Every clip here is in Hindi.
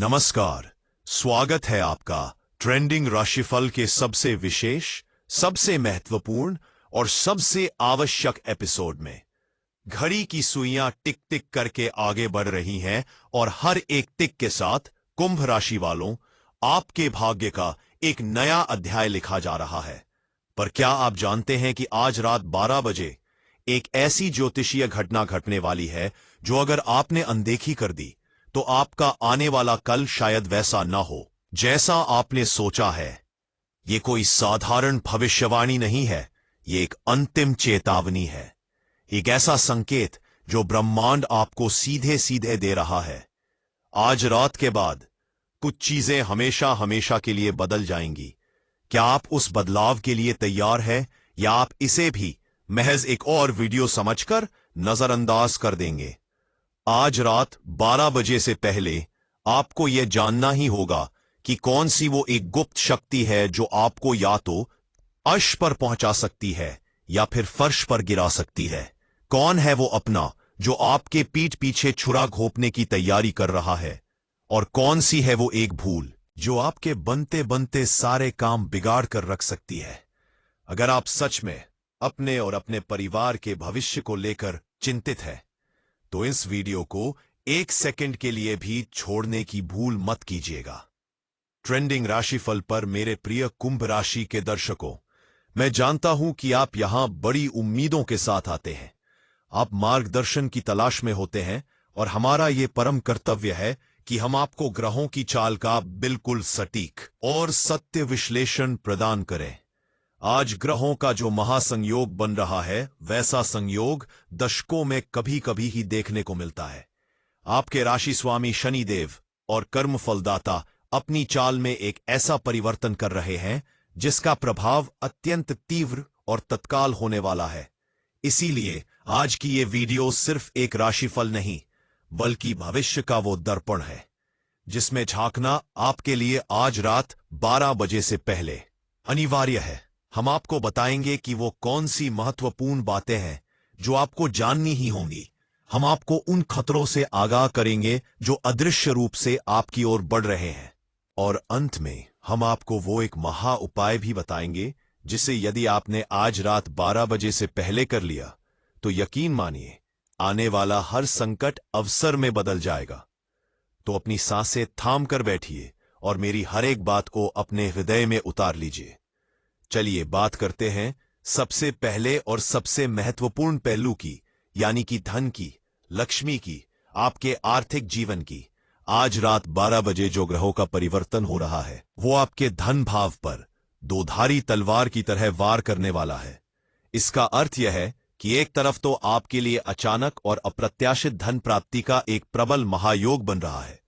नमस्कार। स्वागत है आपका ट्रेंडिंग राशिफल के सबसे विशेष, सबसे महत्वपूर्ण और सबसे आवश्यक एपिसोड में। घड़ी की सुइयां टिक टिक करके आगे बढ़ रही हैं और हर एक टिक के साथ कुंभ राशि वालों, आपके भाग्य का एक नया अध्याय लिखा जा रहा है। पर क्या आप जानते हैं कि आज रात 12 बजे एक ऐसी ज्योतिषीय घटना घटने वाली है जो अगर आपने अनदेखी कर दी तो आपका आने वाला कल शायद वैसा न हो जैसा आपने सोचा है। ये कोई साधारण भविष्यवाणी नहीं है, ये एक अंतिम चेतावनी है, एक ऐसा संकेत जो ब्रह्मांड आपको सीधे सीधे दे रहा है। आज रात के बाद कुछ चीजें हमेशा हमेशा के लिए बदल जाएंगी। क्या आप उस बदलाव के लिए तैयार हैं या आप इसे भी महज एक और वीडियो समझकर नजरअंदाज कर देंगे? आज रात 12 बजे से पहले आपको यह जानना ही होगा कि कौन सी वो एक गुप्त शक्ति है जो आपको या तो अर्श पर पहुंचा सकती है या फिर फर्श पर गिरा सकती है। कौन है वो अपना जो आपके पीठ पीछे छुरा घोंपने की तैयारी कर रहा है, और कौन सी है वो एक भूल जो आपके बनते बनते सारे काम बिगाड़ कर रख सकती है। अगर आप सच में अपने और अपने परिवार के भविष्य को लेकर चिंतित है तो इस वीडियो को एक सेकंड के लिए भी छोड़ने की भूल मत कीजिएगा। ट्रेंडिंग राशिफल पर मेरे प्रिय कुंभ राशि के दर्शकों, मैं जानता हूं कि आप यहां बड़ी उम्मीदों के साथ आते हैं। आप मार्गदर्शन की तलाश में होते हैं और हमारा ये परम कर्तव्य है कि हम आपको ग्रहों की चाल का बिल्कुल सटीक और सत्य विश्लेषण प्रदान करें। आज ग्रहों का जो महासंयोग बन रहा है, वैसा संयोग दशकों में कभी कभी ही देखने को मिलता है। आपके राशि स्वामी शनिदेव और कर्म फलदाता अपनी चाल में एक ऐसा परिवर्तन कर रहे हैं जिसका प्रभाव अत्यंत तीव्र और तत्काल होने वाला है। इसीलिए आज की ये वीडियो सिर्फ एक राशिफल नहीं, बल्कि भविष्य का वो दर्पण है जिसमें झांकना आपके लिए आज रात 12 बजे से पहले अनिवार्य है। हम आपको बताएंगे कि वो कौन सी महत्वपूर्ण बातें हैं जो आपको जाननी ही होंगी। हम आपको उन खतरों से आगाह करेंगे जो अदृश्य रूप से आपकी ओर बढ़ रहे हैं, और अंत में हम आपको वो एक महा उपाय भी बताएंगे जिसे यदि आपने आज रात 12 बजे से पहले कर लिया तो यकीन मानिए आने वाला हर संकट अवसर में बदल जाएगा। तो अपनी सांसें थाम कर बैठिए और मेरी हर एक बात को अपने हृदय में उतार लीजिए। चलिए बात करते हैं सबसे पहले और सबसे महत्वपूर्ण पहलू की, यानी कि धन की, लक्ष्मी की, आपके आर्थिक जीवन की। आज रात 12 बजे जो ग्रहों का परिवर्तन हो रहा है वो आपके धन भाव पर दोधारी तलवार की तरह वार करने वाला है। इसका अर्थ यह है कि एक तरफ तो आपके लिए अचानक और अप्रत्याशित धन प्राप्ति का एक प्रबल महायोग बन रहा है।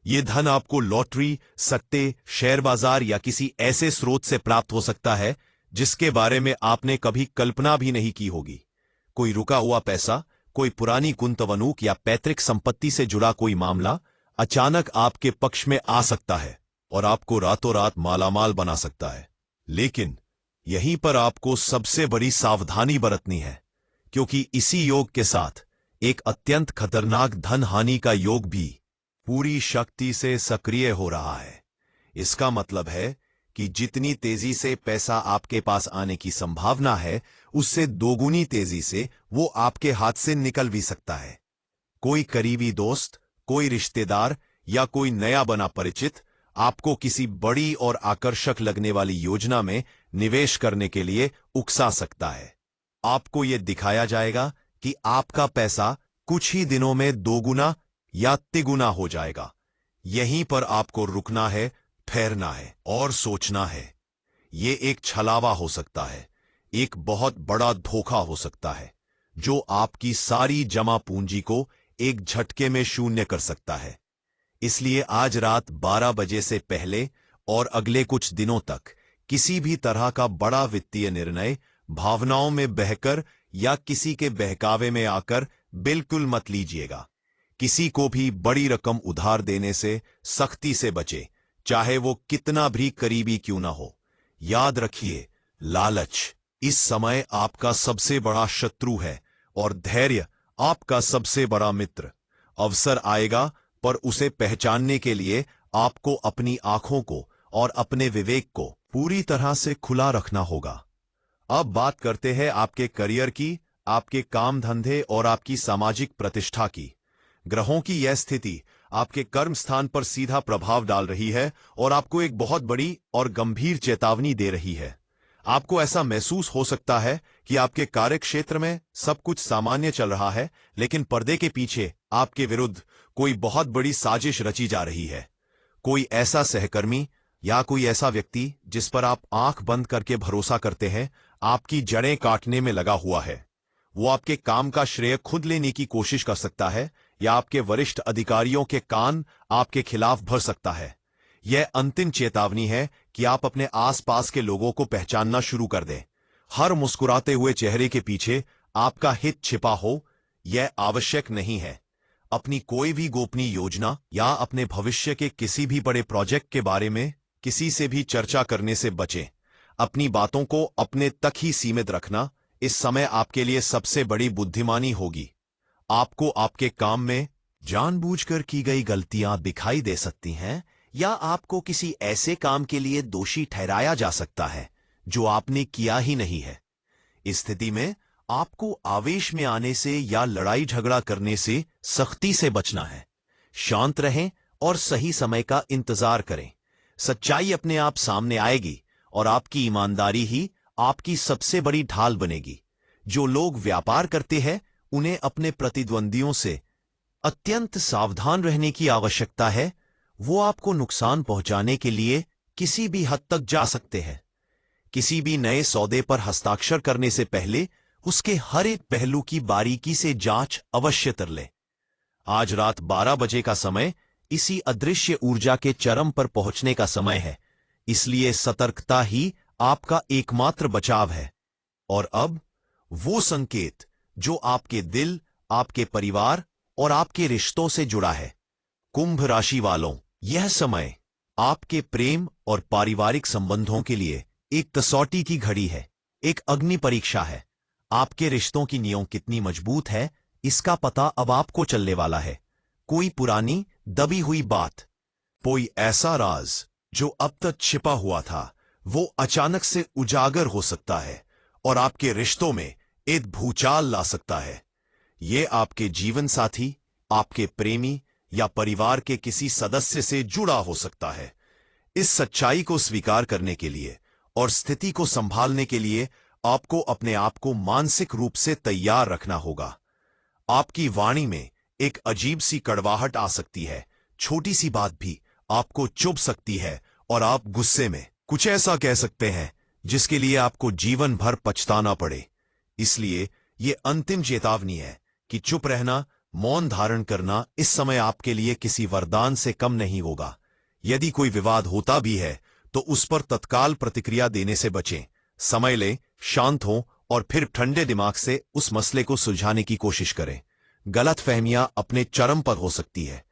ये धन आपको लॉटरी, सट्टे, शेयर बाजार या किसी ऐसे स्रोत से प्राप्त हो सकता है जिसके बारे में आपने कभी कल्पना भी नहीं की होगी। कोई रुका हुआ पैसा, कोई पुरानी गुंतवणूक या पैतृक संपत्ति से जुड़ा कोई मामला अचानक आपके पक्ष में आ सकता है और आपको रातों रात मालामाल बना सकता है। लेकिन यहीं पर आपको सबसे बड़ी सावधानी बरतनी है, क्योंकि इसी योग के साथ एक अत्यंत खतरनाक धन हानि का योग भी पूरी शक्ति से सक्रिय हो रहा है। इसका मतलब है कि जितनी तेजी से पैसा आपके पास आने की संभावना है, उससे दोगुनी तेजी से वो आपके हाथ से निकल भी सकता है। कोई करीबी दोस्त, कोई रिश्तेदार या कोई नया बना परिचित आपको किसी बड़ी और आकर्षक लगने वाली योजना में निवेश करने के लिए उकसा सकता है। आपको यह दिखाया जाएगा कि आपका पैसा कुछ ही दिनों में दोगुना या तिगुना हो जाएगा। यहीं पर आपको रुकना है, ठहरना है और सोचना है। ये एक छलावा हो सकता है, एक बहुत बड़ा धोखा हो सकता है जो आपकी सारी जमा पूंजी को एक झटके में शून्य कर सकता है। इसलिए आज रात 12 बजे से पहले और अगले कुछ दिनों तक किसी भी तरह का बड़ा वित्तीय निर्णय भावनाओं में बहकर या किसी के बहकावे में आकर बिल्कुल मत लीजिएगा। किसी को भी बड़ी रकम उधार देने से सख्ती से बचे, चाहे वो कितना भी करीबी क्यों ना हो। याद रखिए, लालच इस समय आपका सबसे बड़ा शत्रु है और धैर्य आपका सबसे बड़ा मित्र। अवसर आएगा, पर उसे पहचानने के लिए आपको अपनी आंखों को और अपने विवेक को पूरी तरह से खुला रखना होगा। अब बात करते हैं आपके करियर की, आपके काम धंधे और आपकी सामाजिक प्रतिष्ठा की। ग्रहों की यह स्थिति आपके कर्म स्थान पर सीधा प्रभाव डाल रही है और आपको एक बहुत बड़ी और गंभीर चेतावनी दे रही है। आपको ऐसा महसूस हो सकता है कि आपके कार्य क्षेत्र में सब कुछ सामान्य चल रहा है, लेकिन पर्दे के पीछे आपके विरुद्ध कोई बहुत बड़ी साजिश रची जा रही है। कोई ऐसा सहकर्मी या कोई ऐसा व्यक्ति जिस पर आप आंख बंद करके भरोसा करते हैं, आपकी जड़ें काटने में लगा हुआ है। वो आपके काम का श्रेय खुद लेने की कोशिश कर सकता है या आपके वरिष्ठ अधिकारियों के कान आपके खिलाफ भर सकता है। यह अंतिम चेतावनी है कि आप अपने आसपास के लोगों को पहचानना शुरू कर दें। हर मुस्कुराते हुए चेहरे के पीछे आपका हित छिपा हो, यह आवश्यक नहीं है। अपनी कोई भी गोपनीय योजना या अपने भविष्य के किसी भी बड़े प्रोजेक्ट के बारे में किसी से भी चर्चा करने से बचें। अपनी बातों को अपने तक ही सीमित रखना इस समय आपके लिए सबसे बड़ी बुद्धिमानी होगी। आपको आपके काम में जानबूझकर की गई गलतियां दिखाई दे सकती हैं या आपको किसी ऐसे काम के लिए दोषी ठहराया जा सकता है जो आपने किया ही नहीं है। इस स्थिति में आपको आवेश में आने से या लड़ाई झगड़ा करने से सख्ती से बचना है। शांत रहें और सही समय का इंतजार करें। सच्चाई अपने आप सामने आएगी और आपकी ईमानदारी ही आपकी सबसे बड़ी ढाल बनेगी। जो लोग व्यापार करते हैं उन्हें अपने प्रतिद्वंदियों से अत्यंत सावधान रहने की आवश्यकता है। वो आपको नुकसान पहुंचाने के लिए किसी भी हद तक जा सकते हैं। किसी भी नए सौदे पर हस्ताक्षर करने से पहले उसके हर एक पहलू की बारीकी से जांच अवश्य कर लें। आज रात 12 बजे का समय इसी अदृश्य ऊर्जा के चरम पर पहुंचने का समय है, इसलिए सतर्कता ही आपका एकमात्र बचाव है। और अब वो संकेत जो आपके दिल, आपके परिवार और आपके रिश्तों से जुड़ा है। कुंभ राशि वालों, यह समय आपके प्रेम और पारिवारिक संबंधों के लिए एक कसौटी की घड़ी है, एक अग्नि परीक्षा है। आपके रिश्तों की नींव कितनी मजबूत है, इसका पता अब आपको चलने वाला है। कोई पुरानी दबी हुई बात, कोई ऐसा राज जो अब तक छिपा हुआ था, वो अचानक से उजागर हो सकता है और आपके रिश्तों में एक भूचाल ला सकता है। ये आपके जीवन साथी, आपके प्रेमी या परिवार के किसी सदस्य से जुड़ा हो सकता है। इस सच्चाई को स्वीकार करने के लिए और स्थिति को संभालने के लिए आपको अपने आप को मानसिक रूप से तैयार रखना होगा। आपकी वाणी में एक अजीब सी कड़वाहट आ सकती है। छोटी सी बात भी आपको चुभ सकती है और आप गुस्से में कुछ ऐसा कह सकते हैं जिसके लिए आपको जीवन भर पछताना पड़े। इसलिए ये अंतिम चेतावनी है कि चुप रहना, मौन धारण करना इस समय आपके लिए किसी वरदान से कम नहीं होगा। यदि कोई विवाद होता भी है तो उस पर तत्काल प्रतिक्रिया देने से बचें। समय लें, शांत हों और फिर ठंडे दिमाग से उस मसले को सुलझाने की कोशिश करें। गलतफहमियां अपने चरम पर हो सकती है।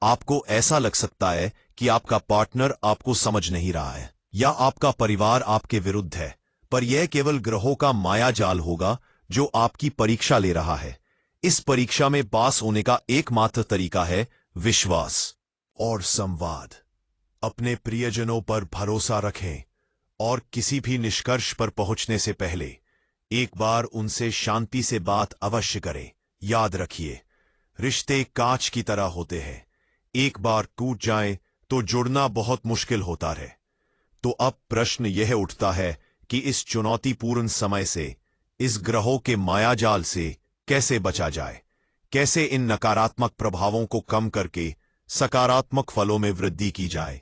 आपको ऐसा लग सकता है कि आपका पार्टनर आपको समझ नहीं रहा है या आपका परिवार आपके विरुद्ध है, पर यह केवल ग्रहों का माया जाल होगा जो आपकी परीक्षा ले रहा है। इस परीक्षा में पास होने का एकमात्र तरीका है विश्वास और संवाद। अपने प्रियजनों पर भरोसा रखें और किसी भी निष्कर्ष पर पहुंचने से पहले एक बार उनसे शांति से बात अवश्य करें। याद रखिए, रिश्ते कांच की तरह होते हैं, एक बार टूट जाएं तो जुड़ना बहुत मुश्किल होता है। तो अब प्रश्न यह उठता है कि इस चुनौतीपूर्ण समय से, इस ग्रहों के मायाजाल से कैसे बचा जाए, कैसे इन नकारात्मक प्रभावों को कम करके सकारात्मक फलों में वृद्धि की जाए।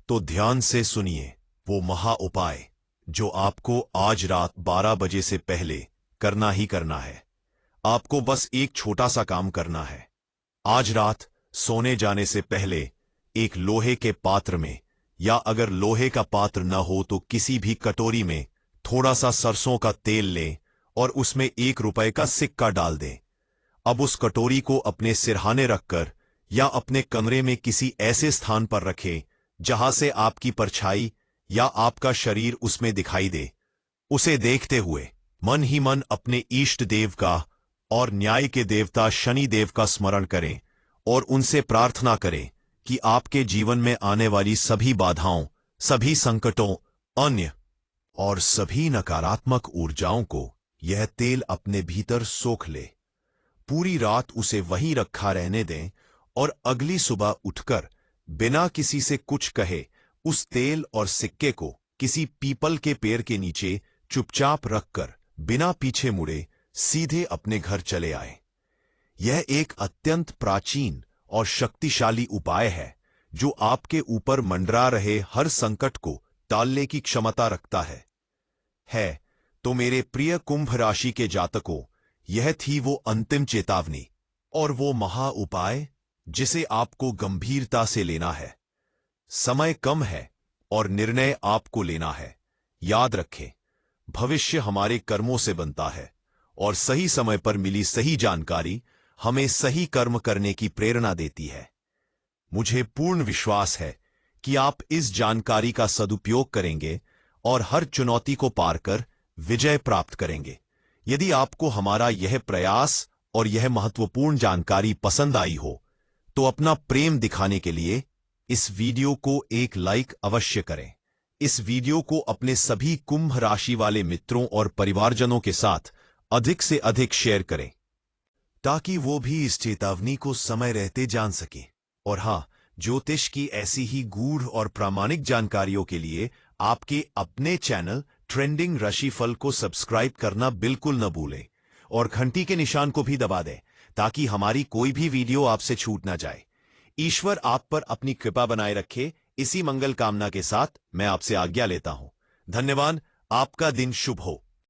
तो ध्यान से सुनिए वो महा उपाय जो आपको आज रात 12 बजे से पहले करना ही करना है। आपको बस एक छोटा सा काम करना है। आज रात सोने जाने से पहले एक लोहे के पात्र में, या अगर लोहे का पात्र न हो तो किसी भी कटोरी में थोड़ा सा सरसों का तेल लें और उसमें 1 रुपए का सिक्का डाल दें। अब उस कटोरी को अपने सिरहाने रखकर या अपने कमरे में किसी ऐसे स्थान पर रखें जहां से आपकी परछाई या आपका शरीर उसमें दिखाई दे। उसे देखते हुए मन ही मन अपने इष्ट देव का और न्याय के देवता शनि देव का स्मरण करें और उनसे प्रार्थना करें कि आपके जीवन में आने वाली सभी बाधाओं, सभी संकटों, अन्य और सभी नकारात्मक ऊर्जाओं को यह तेल अपने भीतर सोख ले। पूरी रात उसे वहीं रखा रहने दें और अगली सुबह उठकर बिना किसी से कुछ कहे उस तेल और सिक्के को किसी पीपल के पेड़ के नीचे चुपचाप रखकर बिना पीछे मुड़े सीधे अपने घर चले आए। यह एक अत्यंत प्राचीन और शक्तिशाली उपाय है जो आपके ऊपर मंडरा रहे हर संकट को टालने की क्षमता रखता है। तो मेरे प्रिय कुंभ राशि के जातकों, यह थी वो अंतिम चेतावनी और वो महा उपाय जिसे आपको गंभीरता से लेना है। समय कम है और निर्णय आपको लेना है। याद रखें, भविष्य हमारे कर्मों से बनता है और सही समय पर मिली सही जानकारी हमें सही कर्म करने की प्रेरणा देती है। मुझे पूर्ण विश्वास है कि आप इस जानकारी का सदुपयोग करेंगे और हर चुनौती को पार कर विजय प्राप्त करेंगे। यदि आपको हमारा यह प्रयास और यह महत्वपूर्ण जानकारी पसंद आई हो तो अपना प्रेम दिखाने के लिए इस वीडियो को एक लाइक अवश्य करें। इस वीडियो को अपने सभी कुंभ राशि वाले मित्रों और परिवारजनों के साथ अधिक से अधिक शेयर करें ताकि वो भी इस चेतावनी को समय रहते जान सकें। और हाँ, ज्योतिष की ऐसी ही गूढ़ और प्रामाणिक जानकारियों के लिए आपके अपने चैनल ट्रेंडिंग राशिफल को सब्सक्राइब करना बिल्कुल न भूलें और घंटी के निशान को भी दबा दें ताकि हमारी कोई भी वीडियो आपसे छूट ना जाए। ईश्वर आप पर अपनी कृपा बनाए रखे। इसी मंगल कामना के साथ मैं आपसे आज्ञा लेता हूं। धन्यवाद। आपका दिन शुभ हो।